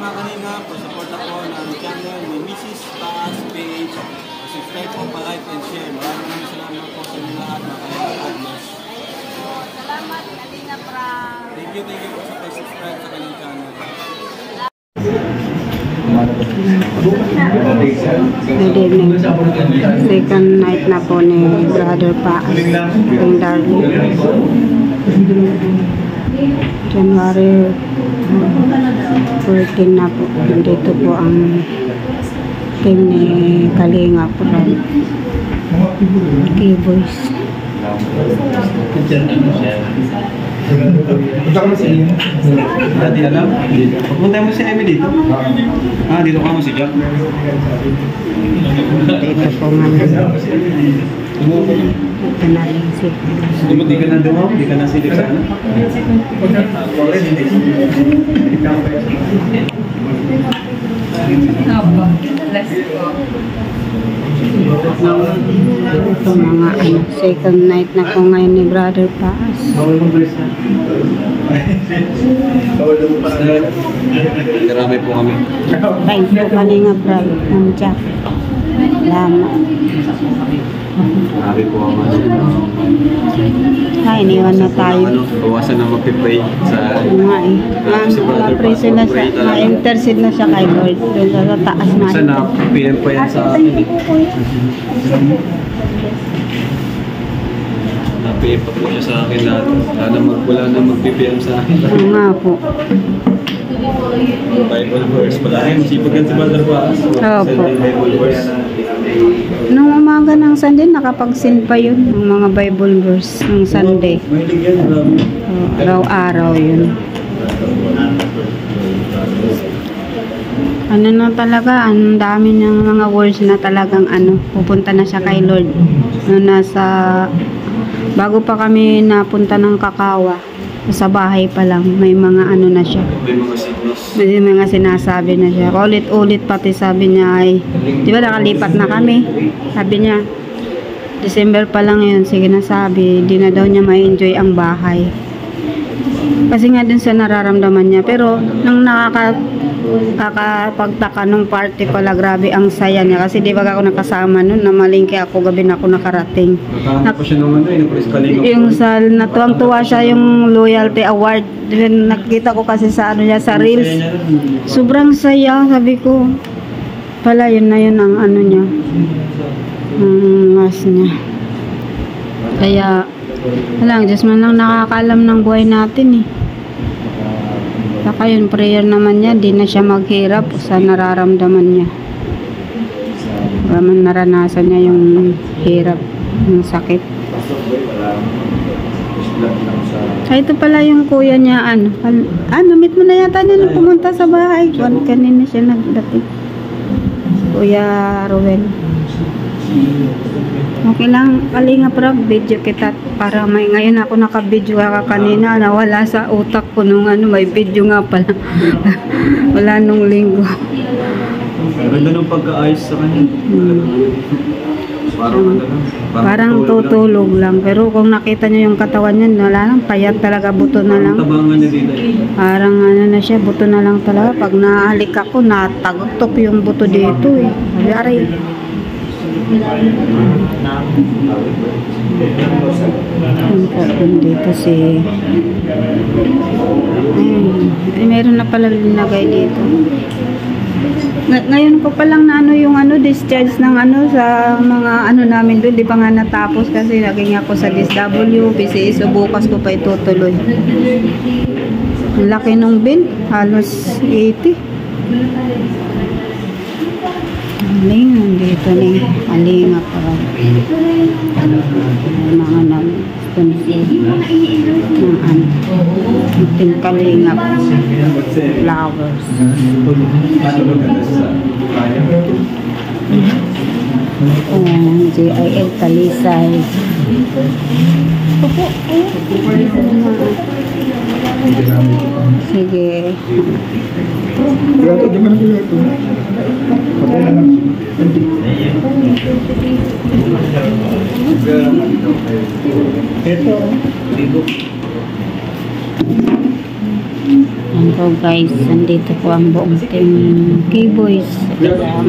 mga kanina, support ako ng channel ni Mrs. Taas Page. Subscribe po, pa-like and share. Maraming salamat po sa inyo lahat, mga kanina. Salamat, Kalina Pra. Thank you po sa pag-subscribe sa kanyang channel. Good evening. Second night na po ni Brother Pa. Ang darling. January 14 na po. Dito po ang team ni Kalinga po. K-Boys. Punta ka mo si Emmy? Dati alam? Punta mo si Emmy dito? Ah, dito ka mo si Jack? Dito po nga na. Ito na rin si. Di ka na doon? Di ka na silip sana? Ito mga second night na po ngayon ni Brother Paas. Marami po kami. Thank you Kalinga Brad ng Jack. Salamat. Marami po ang Ay, iniwan na tayo. Bawasan na mag-pray sa... Nga eh. Ma-present na siya. Ma-intercede na siya kay Lord. Doon sa taas na. Sana, PM pa yan sa akin eh. Na-PM pa po siya sa akin lahat. Wala na mag-PM sa akin. Oo nga po. Bible verse pala. Sipag yan si Brother Paas. Opo. Bible verse. Nung umaga ng Sunday, nakapag-send pa yun. Ng mga Bible verse ng Sunday. Mahilig yan. Araw-araw yun. Ano na talaga, ang dami ng mga words na talagang pupunta na siya kay Lord. Bago pa kami napunta ng Kakawa, sa bahay pa lang, may mga na siya. May mga sickness. May mga sinasabi na siya. Ulit-ulit pati sabi niya ay, di ba nakalipat na kami? Sabi niya, December pa lang yun, sige na sabi, di na daw niya ma-enjoy ang bahay. Kasi nga din sa nararamdaman niya. Pero, nang nakakapagtaka nung party pala, grabe ang saya niya. Kasi di ba ako nakasama nun, namalingki ako, gabi na ako nakarating. Nakahanap pa siya nung Yung sa natuwang-tuwa siya yung loyalty award. Nakita ko kasi sa niya sa reels. Sobrang saya, sabi ko. Pala yun na yun ang niya. Ang mas niya. Kaya walang Diyos man lang nakakaalam ng buhay natin eh. Saka yun, prayer naman niya, di na siya maghirap sa nararamdaman niya. Raman naranasan niya yung hirap, yung sakit. Ay, ito pala yung kuya niya, meet mo na yata niya nung pumunta sa bahay. Kanina siya nagdating. Kuya Ruel. Okay lang, Kalinga Prab, video kita para ngayon ako naka-video kanina, nawala sa utak ko nung may video nga pala. Wala nung linggo. Ganda nung pagka-ayos sa kanya. Parang tutulog lang. Pero kung nakita niyo yung katawan niya, wala lang, payat talaga, buto na lang. Tabangan niya dito. Parang na siya, buto na lang talaga. Pag nahalik ako, natagtok yung buto dito eh. Aray. Dito si meron na pala linagay dito. Ngayon ko pa lang na yung discharge ng sa mga namin doon, di pa nga natapos kasi naging ako sa DSW, PCS, so bukas ko pa itutuloy. Laki nung bin, halos 80. Dito ni Kalinga pa mga ng Kalinga flowers. GIL Talisay. Sige. Yan po guys, nandito po ang buong team K-Boys,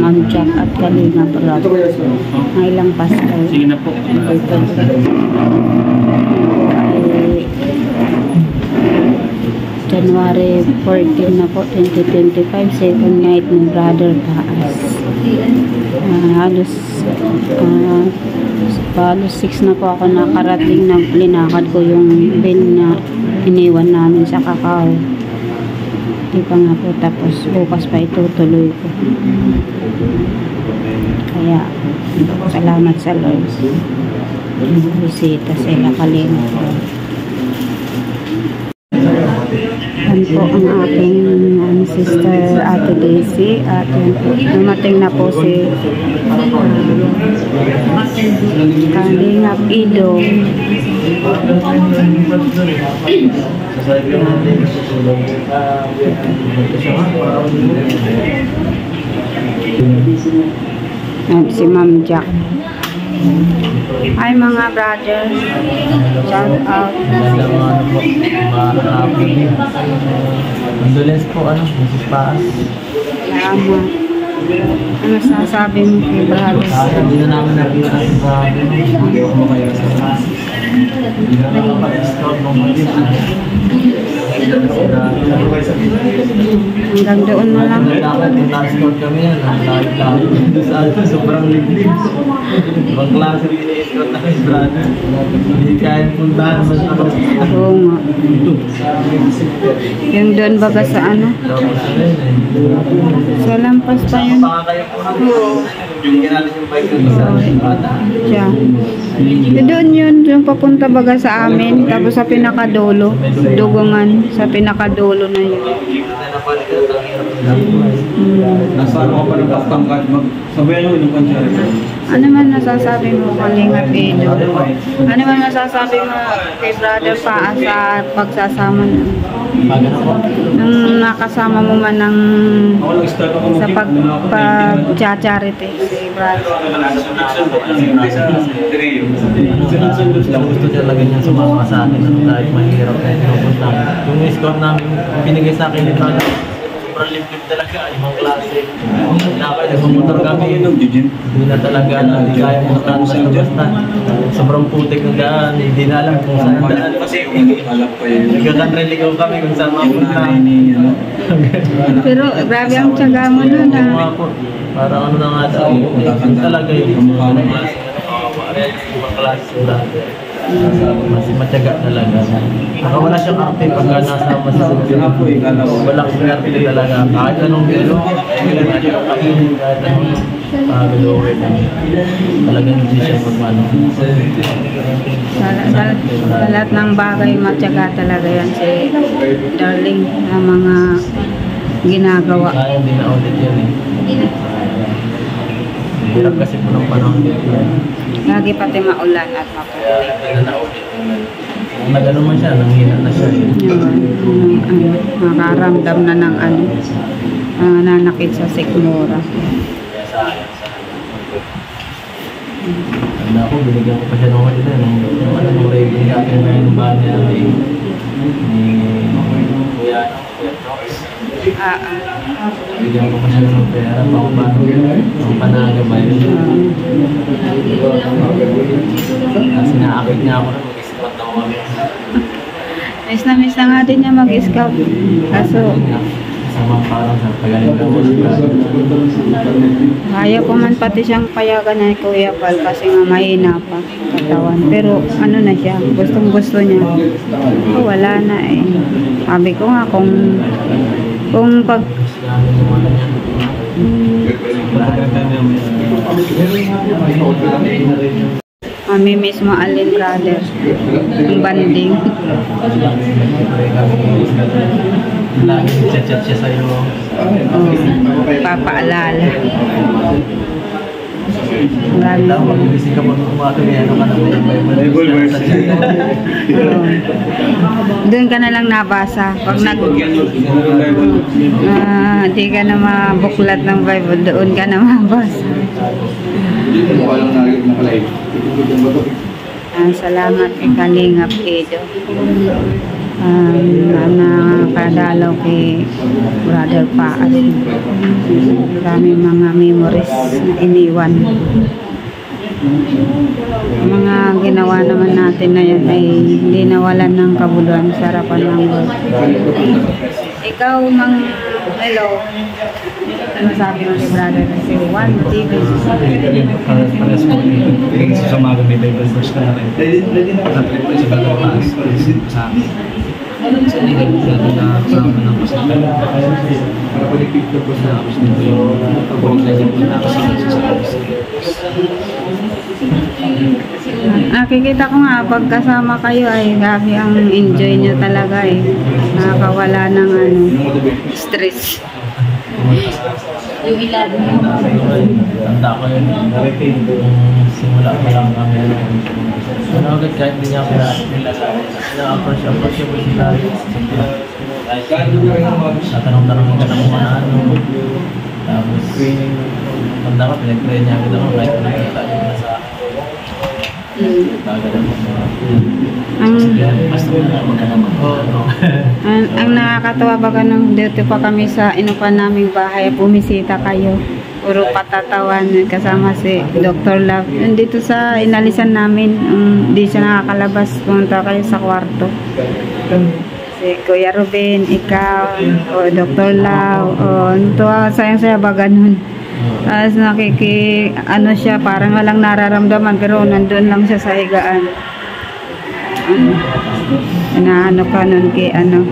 Ma'am Jack at Kalinga Prab. Ang ilang pastor. Sige na po. Ito ay January 14 na po, 2025, second night ng Brother Taas. Halos 6 na po ako nakarating, linakad ko yung bin na iniwan namin sa Kakao. Di pa nga po tapos, bukas pa itutuloy ko. Kaya salamat sa Lord, bisita sila Kalinga. Yan po ang aking sister Ate Daisy, at yan po, dumating na po si Kalinga Ido. At si Ma'am Jack. Hi mga brothers, shout out. Condolence po, Mrs. Paas. Salamat. Ano sasabi mo kay brothers? Hindi na namin nakita sa bahay. Hindi ako kayo sa bahay. Hindi na nakapag-scout ng mga Hanggang doon na lang. Dapat yung na-scout kami yan. Sobrang liblib. Ibang klase rin na-scout namin, brother. Hindi kaya puntahan mas na mas. Oo nga. Yung doon baga sa ano? Sa lampas pa yun. Baka kayo po na. Yung natin yung bike yung isa. Siya. Doon yun, yung papunta baga sa amin. Tapos sa pinakadulo, dugungan sa pinakadulo na yun. Nasa ano pa ng pagtangkad, sabayan nyo yung kansyari. Ano man nasasabi mo Kalinga Pedro? Ano man nasasabi mo kay Brother Paa sa pagsasama na? Nung nakasama mo man ng sa pag-charity si Brother. Gusto talaga niya sumama sa akin kahit mahirap kahit pinupunta. Yung score namin binigay sa akin ni Brother, sobrang liblib talaga, ibang klase. Nagmamotor kami, hindi na talaga, hindi kaya puntahan basta-basta. Sobrang putik ng daan, hindi na alam kung saan ang daan. Nagkakanreligaw kami kung saan mapunta. Pero grabe ang tiyaga mo nun ha. Parang ano na nga daw, talaga yung ibang klase sa mas matyaga talaga. Wala siyang arte pagka nasama sa walang arte talaga. Kahit anong bilo, kailan na siya kainin, kahit anong pagulawin. Talagang hindi siya pagmano. Sa lahat ng bagay, matyaga talaga yan si Darling na mga ginagawa. Kaya hindi na audit yan eh. Hirap kasi po ng panahon dito. Lagi pati maulan at maputi. Kaya na audit. Kung nag-ano man siya, nanghina na siya. Makaramdam na ng nanakit sa sikmura. Kaya sa akin. Tanda ko, binigyan ko pa siya ng kanila. Nung raven natin na yung bahan niya ni Kuya Trox. Bigyan ko pa siya ng pera pang panagabay. Kasi naakit niya ako na mag-scout ako kami. Miss na nga din niya mag-scout. Kaso sama parang sa pagaling ka mo. ayaw ko man pati siyang payagan na Kuya Pal kasi nga mahina pa katawan. Pero ano na siya, gustong gusto niya. Wala na eh. Sabi ko nga kung pag mamimiss mo Alin Brother yung banding. Lagi chat-chat siya sa'yo. Papaalala. Marami lang, mag-ibisig ka po nung umato niya, ano ka na Bible verse. Doon ka na lang nabasa. Pag di ka na mabuklat ng Bible, doon ka na mabasa. Salamat kay Kalinga Pedro. na nakadalaw kay Brother Paas. Maraming mga memories na iniwan. Mga ginawa naman natin na yan ay hindi nawalan ng kabuluhan sa harapan ng Lord. Ikaw, Mang Hello, ano sabi mo ni Brother kasi 1TV? Pares po yung sa umaga may Bible verse na rin. Pagkatrip po sa Brother Paas, sa amin. Sa ligan po natin na kasama ng pasagal. Para po nagpipito po sa apos nito yung pagbuwag na din po na kasama sa apos. Nakikita ko nga pagkasama kayo ay grabe ang enjoy nyo talaga eh. Nakakawala ng stress. Yung ilan. Tanda ko yun. Simula pa lang kami. Agad kahit hindi niya na-approach siya po sila. Tatanong-tanong ka ng mga ano. Tapos, tanda ko, pinag-pray niya agad ako kahit nakita niya na sa ang nakakatawa baga nung dito pa kami sa inupan naming bahay, bumisita kayo, puro patatawan kasama si Dr. Love. Dito sa inalisan namin, di siya nakakalabas, pumunta kayo sa kwarto. Si Kuya Ruben, ikaw, o Dr. Love, sayang-saya baga nun. Tapos ano siya, parang walang nararamdaman pero nandun lang siya sa higaan. Inaano ka nun kay ano.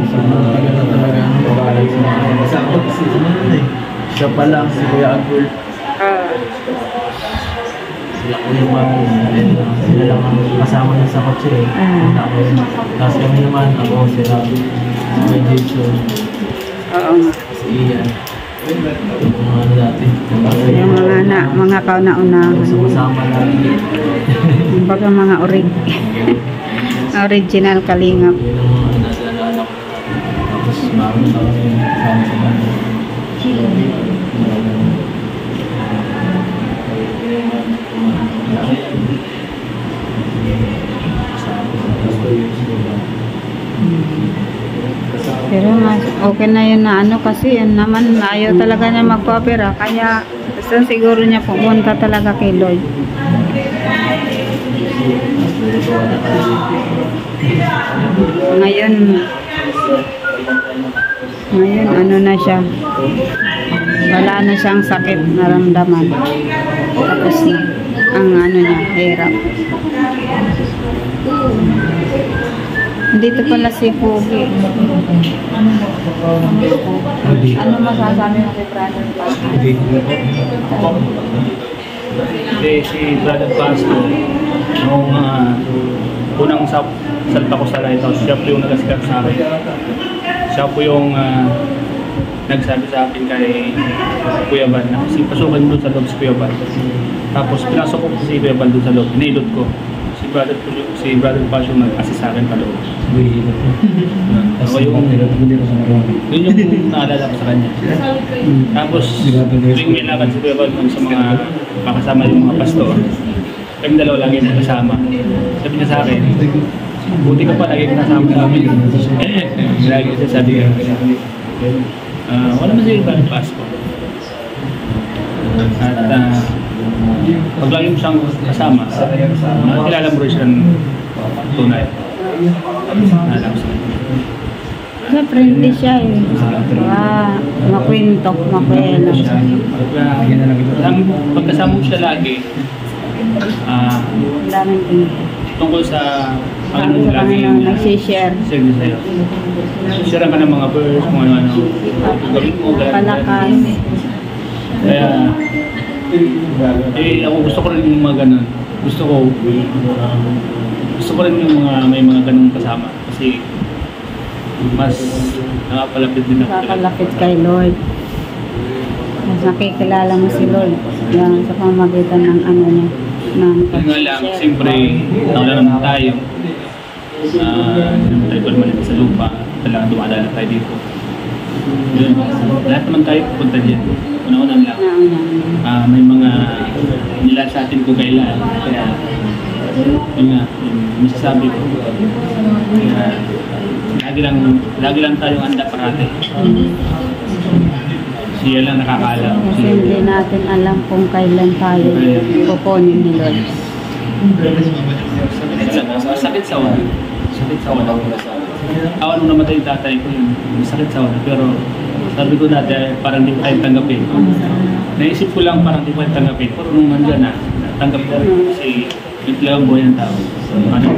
Siya pa lang, si Kuya Agul. Sila ko yung sila lang ang kasama niya sa kotse eh. Tapos kami naman, ako, si Rabi, si Kuya Jason, si Ian. Yung mga ano dati. Yung mga kauna-unahan. Sama lagi. Baga mga original Kalingap. Yun ang mga nasa ko. Tapos marami na kami kasama sa banda. Pero mas okay na yun na ano kasi yan naman ayaw talaga niya magpa-opera kaya gusto siguro niya pumunta talaga kay Lord. Ngayon ano na siya, wala na siyang sakit naramdaman, tapos na ang ano niya, hirap. Dito pala si Pogi. Ano masasabi mo kay Brother Pastor? Hindi, si Brother Pastor, nung unang salta ko sa Lighthouse, siya po yung nag-askat sa akin. Siya po yung nagsabi sa akin kay Kuya Van na kasi pasukan doon sa loob si Kuya Van. Tapos pinasok ko si Kuya Van doon sa loob, inailot ko. Si Brother Pastor nag-assist sa akin pa loob. Ako yung naalala ko sa kanya. Tapos tuwing may lakad si Kuya Van sa mga makasama yung mga pastor, kami dalawa lagi magkasama. Sabi niya sa akin, buti ka pa lagi kasama sa amin. Lagi siya sabi niya. Wala man siya yung Pasko. At pag lagi mo siyang kasama, kilala mo rin siya ng tunay. Sa friendly siya eh. Makwento, makwelo. Pagkasama mo siya lagi, daming info. tungkol sa Panginoon lagi yung nagsishare. sa'yo. Share ka ng mga verse, kung ano-ano. Gawin mo, Palakas. Kaya, ako gusto ko rin yung mga ganun. Gusto ko rin yung may mga ganun kasama. Kasi, mas nakapalapit din ako. Nakapalapit kay Lord. Mas nakikilala mo si Lord. Yan, sa pamagitan ng ano niya. Yun nga lang, siyempre, nakala naman tayo. Naman tayo permanent sa lupa. Kailangan dumadala tayo dito. Yun, lahat naman tayo pupunta dyan. Una-una lang. May mga nilan sa atin kung kailan. Kaya, yun nga, yung masasabi ko. Kaya, lagi lagi lang tayong handa parati. Siya lang nakakaalam. Kasi hindi natin alam kung kailan tayo kukunin ni Lord. Sakit sa wala. Sakit sa wala. Awan nung namatay yung tatay ko yung sakit sa wala. Pero sabi ko dati parang di ko tayo tanggapin. Naisip ko lang parang di ko tayo tanggapin. Pero nung nandiyan na, tanggap ko kasi biglang buhay ang tao. Ano?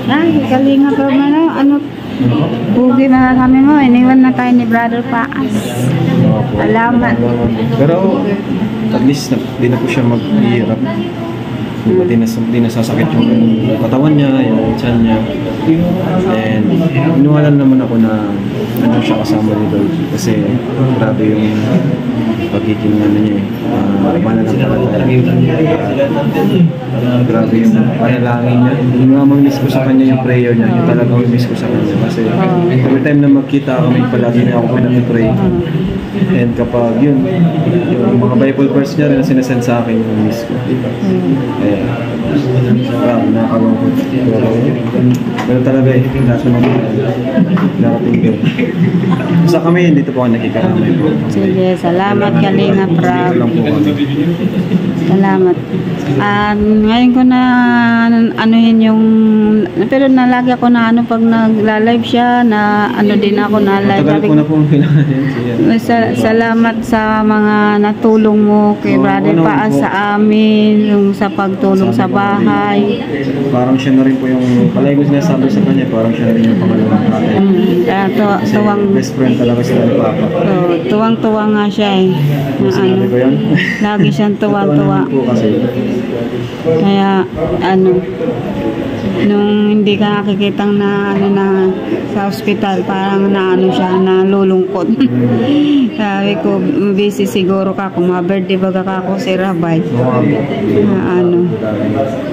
Ay, kalinga pa ano, bugi na kami mo, iniwan na tayo ni Brother Paas. Salamat. Pero at least di na po siya maghihirap. Di nasasakit yung katawan niya, yung tiyan niya. And inuwalan naman ako na ano siya kasama ni Lord. Kasi grabe yung pagiging ano niya mananampalataya. Grabe yung panalangin niya. Yung nga miss ko sa kanya yung prayer niya. Yung talagang miss ko sa kanya. Kasi every time na magkita kami, palagi na ako pinag-pray. And kapag yun, yung mga Bible verse niya rin na sinasend sa akin yung miss ko. Kaya, nakakalungkot. Pero talaga nasa mga darating yun. Basta kami, dito po ako nakikaramay po. Sige, salamat Kalinga Prab. Dito lang po kami. Salamat. Ngayon ko na anuhin yung, pero nalagi ako na ano pag nagla-live siya, na ano din ako na live. Matagal ko na po kailangan yan. Salamat sa mga natulong mo kay Brother Paas sa amin, yung sa pagtulong sa bahay. Parang siya na rin po yung, palagi ko sinasabi sa kanya, parang siya na rin yung pangalawang tatay. Kasi best friend talaga sila ni Papa. Tuwang-tuwa nga siya eh. Sinabi ko yun? Lagi siyang tuwang-tuwa. Kaya ano, nung hindi ka nakikitang na ano na sa ospital, parang naano siya, nalulungkot. Sabi ko, busy siguro ka kung ma-birthday baga ka ako si Rabay. Ano,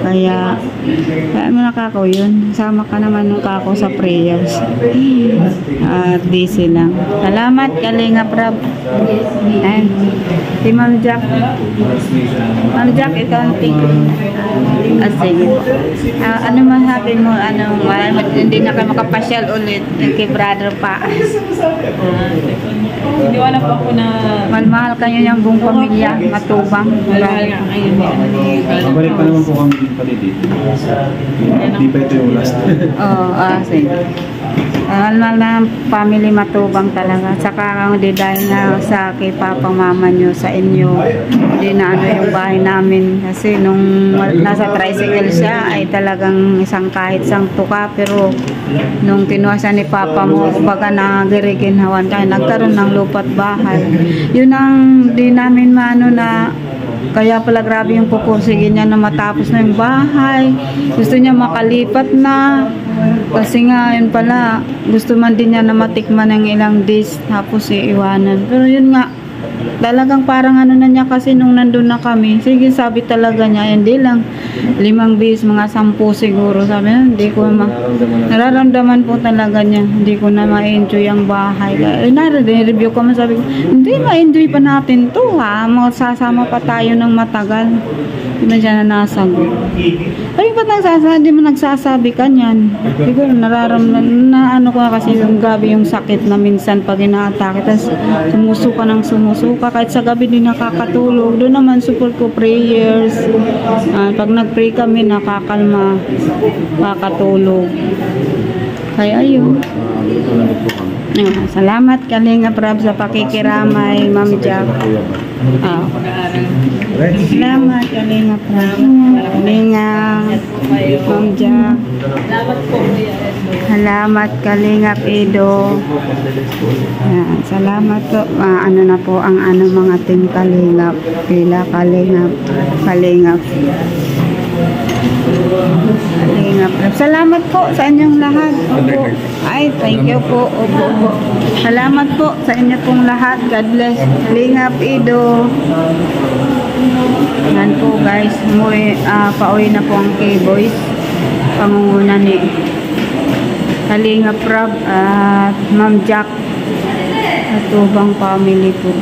kaya mo nakako yun. Sama ka naman nung kako sa prayers. At busy lang. Salamat Kalinga Prab. Ay, si Ma'am Jack. Ma'am Jack, ikaw ang tingin. Sige po. Ano masabi mo, hindi na kayo makapasyal ulit kay Brother Paas? Hindi wala po ako na... Mahal kayo yung buong pamilya, matubang. Mahal nga kayo. Mabalik pa naman po kami dito. Hindi pa ito yung last. Sige. Mahal na family, matubang talaga. Saka di dahil na sa kay Papa Mama nyo, sa inyo, hindi na ano yung bahay namin. Kasi nung nasa tricycle siya, ay talagang kahit isang tuka. Pero nung kinuha siya ni Papa mo, kumbaga nagiriginhawan kaya nagkaroon ng lupa't bahay. Yun ang di namin maano na, kaya pala grabe yung pupursige niya na matapos na yung bahay. Gusto niya makalipat na. Kasi nga yun pala, gusto man din niya na matikman ng ilang days tapos iiwanan. Pero yun nga, talagang parang ano na niya kasi nung nandun na kami. Sige, sabi talaga niya, hindi lang 5 days, mga 10 siguro. Sabi na, hindi ko nararamdaman po talaga niya. Hindi ko na ma-enjoy ang bahay. Nare-review ko man, sabi ko, hindi, ma-enjoy pa natin to ha. Magsasama pa tayo ng matagal. Hindi man siya na nasagot. Sabi ba't nagsasabi, di mo nagsasabi ka niyan? Siguro nararamdaman na ano ko kasi yung gabi yung sakit na minsan pag ina-atake. Tapos sumusuka ng sumusuka. Kahit sa gabi din nakakatulog. Doon naman support ko prayers. Pag nag-pray kami nakakalma. Nakakatulog. Kaya ayun. Salamat Kalinga Prab sa pakikiramay, Ma'am Jack. Salamat Kalinga Prab. Kalinga, Ma'am Jack. Salamat Kalinga Pido. Salamat po. Ano na po ang mga team Kalinga. Kalinga. Kalinga. Salamat po sa inyong lahat. Opo. Ay, thank you po. Opo. Salamat po sa inyo pong lahat. God bless. Kalingap Ido. Yan po guys. Pauwi na po ang K-Boys. Pangunguna ni Kalingap Prab at Ma'am Jack at Tubang family po.